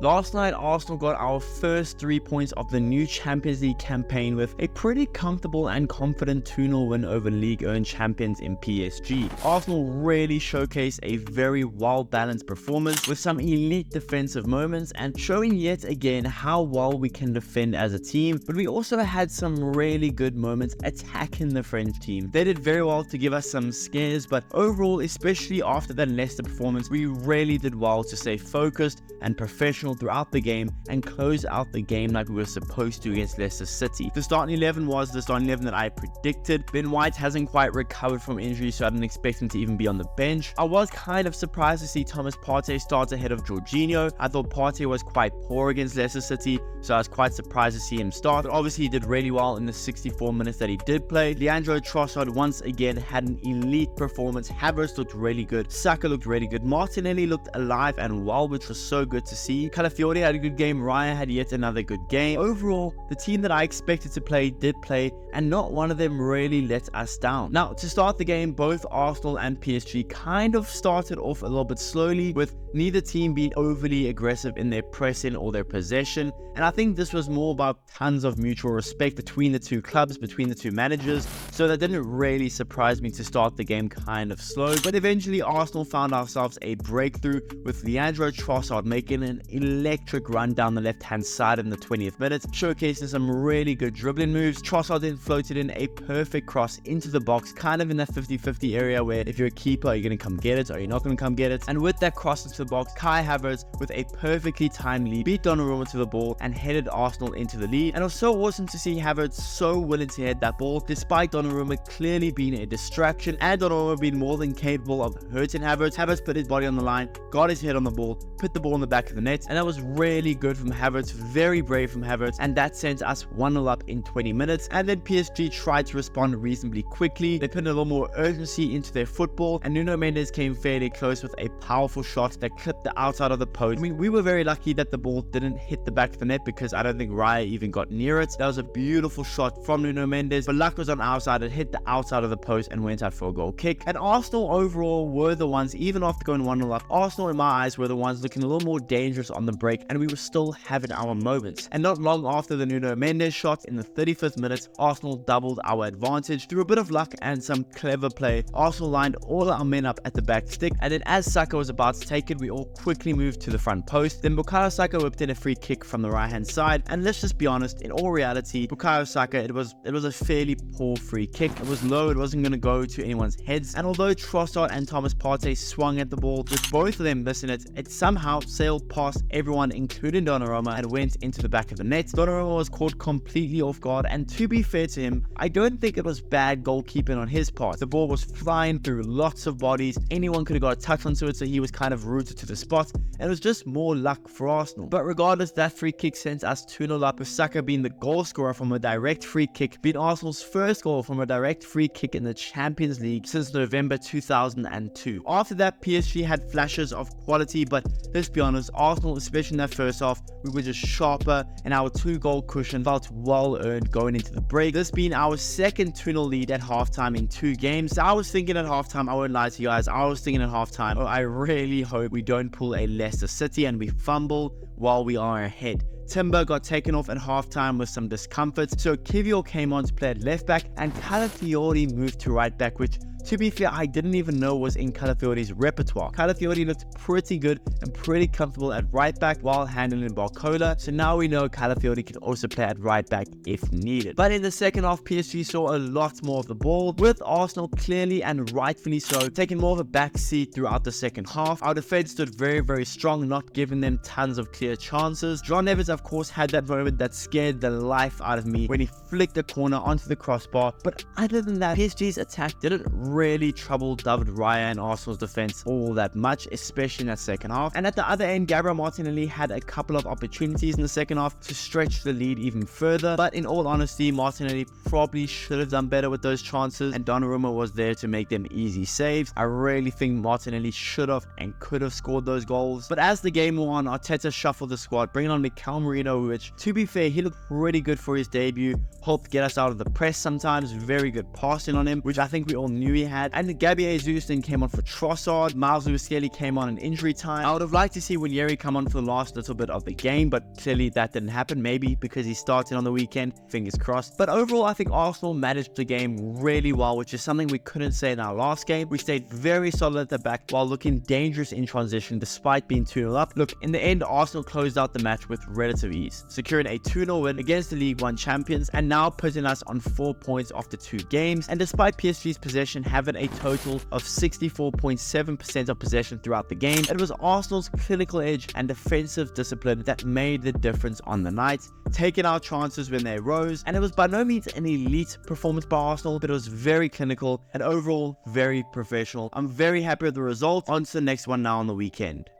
Last night, Arsenal got our first 3 points of the new Champions League campaign with a pretty comfortable and confident 2-0 win over league-earned champions in PSG. Arsenal really showcased a very well-balanced performance with some elite defensive moments and showing yet again how well we can defend as a team, but we also had some really good moments attacking the French team. They did very well to give us some scares, but overall, especially after that Leicester performance, we really did well to stay focused and professional throughout the game and close out the game like we were supposed to against Leicester City. The starting 11 was the starting 11 that I predicted. Ben White hasn't quite recovered from injury, so I didn't expect him to even be on the bench. I was kind of surprised to see Thomas Partey start ahead of Jorginho. I thought Partey was quite poor against Leicester City, so I was quite surprised to see him start. But obviously he did really well in the 64 minutes that he did play. Leandro Trossard once again had an elite performance. Havertz looked really good. Saka looked really good. Martinelli looked alive and well, which was so good to see. Calafiori had a good game. Raya had yet another good game. Overall, the team that I expected to play did play, and not one of them really let us down. Now, to start the game, both Arsenal and PSG kind of started off a little bit slowly, with neither team being overly aggressive in their pressing or their possession, and I think this was more about tons of mutual respect between the two clubs, between the two managers, so that didn't really surprise me to start the game kind of slow. But eventually Arsenal found ourselves a breakthrough with Leandro Trossard making an electric run down the left hand side in the 20th minute, showcasing some really good dribbling moves. Trossard then floated in a perfect cross into the box, kind of in that 50-50 area where if you're a keeper, are you going to come get it or you're not going to come get it? And with that cross into the box, Kai Havertz with a perfectly timed lead beat Donnarumma to the ball and headed Arsenal into the lead. And it was so awesome to see Havertz so willing to head that ball despite Donnarumma clearly being a distraction and Donnarumma being more than capable of hurting Havertz. Havertz put his body on the line, got his head on the ball, put the ball in the back of the net, and that was really good from Havertz, very brave from Havertz, and that sent us 1-0 up in 20 minutes. And then PSG tried to respond reasonably quickly. They put a little more urgency into their football, and Nuno Mendes came fairly close with a powerful shot that clipped the outside of the post. I mean, we were very lucky that the ball didn't hit the back of the net because I don't think Raya even got near it. That was a beautiful shot from Nuno Mendes, but luck was on our side. It hit the outside of the post and went out for a goal kick. And Arsenal overall were the ones, even after going 1-0 up, Arsenal in my eyes were the ones looking a little more dangerous on the break, and we were still having our moments. And not long after the Nuno Mendes shot in the 35th minute, Arsenal doubled our advantage through a bit of luck and some clever play. Arsenal lined all our men up at the back stick, and then as Saka was about to take it, we all quickly moved to the front post. Then Bukayo Saka whipped in a free kick from the right hand side, and let's just be honest, in all reality, Bukayo Saka, it was a fairly poor free kick. It was low, it wasn't going to go to anyone's heads, and although Trossard and Thomas Partey swung at the ball, with both of them missing it, it somehow sailed past everyone, including Donnarumma, and went into the back of the net. Donnarumma was caught completely off guard, and to be fair to him, I don't think it was bad goalkeeping on his part. The ball was flying through lots of bodies, anyone could have got a touch onto it, so he was kind of rooted to the spot, and it was just more luck for Arsenal. But regardless, that free kick sent us 2-0 up, with Saka being the goal scorer from a direct free kick, being Arsenal's first goal from a direct free kick in the Champions League since November 2002. After that, PSG had flashes of quality, but let's be honest, Arsenal, especially in that first half, we were just sharper, and our 2-goal cushion felt well earned going into the break. This being our second 2-0 lead at halftime in 2 games. So I was thinking at halftime, I won't lie to you guys, I was thinking at halftime, oh, I really hope we don't pull a Leicester City and we fumble while we are ahead. Timber got taken off at halftime with some discomfort, so Kivior came on to play at left back and Calafiori moved to right back, which, to be fair, I didn't even know was in Calafiori's repertoire. Calafiori looked pretty good and pretty comfortable at right back while handling Barcola, so now we know Calafiori can also play at right back if needed. But in the second half, PSG saw a lot more of the ball, with Arsenal clearly and rightfully so taking more of a back seat throughout the second half. Our defense stood very, very strong, not giving them tons of clear chances. John Evans, of course, had that moment that scared the life out of me when he flicked the corner onto the crossbar, but other than that, PSG's attack didn't really trouble David Raya and Arsenal's defense all that much, especially in that second half. And at the other end, Gabriel Martinelli had a couple of opportunities in the second half to stretch the lead even further, but in all honesty, Martinelli probably should have done better with those chances, and Donnarumma was there to make them easy saves. I really think Martinelli should have and could have scored those goals. But as the game went on, Arteta shuffled the squad, bringing on Mikel Marino, which, to be fair, he looked pretty good for his debut, helped get us out of the press sometimes, very good passing on him, which I think we all knew he had. And Gabby Jesus then came on for Trossard, Miles Lewis-Skelly came on in injury time. I would have liked to see Wanyeri come on for the last little bit of the game, but clearly that didn't happen, maybe because he started on the weekend, fingers crossed. But overall, I think Arsenal managed the game really well, which is something we couldn't say in our last game. We stayed very solid at the back while looking dangerous in transition despite being 2-0 up. Look, in the end, Arsenal closed out the match with relative ease, securing a 2-0 win against the League One champions and now putting us on 4 points after 2 games. And despite PSG's possession having a total of 64.7% of possession throughout the game, it was Arsenal's clinical edge and defensive discipline that made the difference on the night, taking our chances when they rose. And it was by no means an elite performance by Arsenal, but it was very clinical and overall very professional. I'm very happy with the result. On to the next one now on the weekend.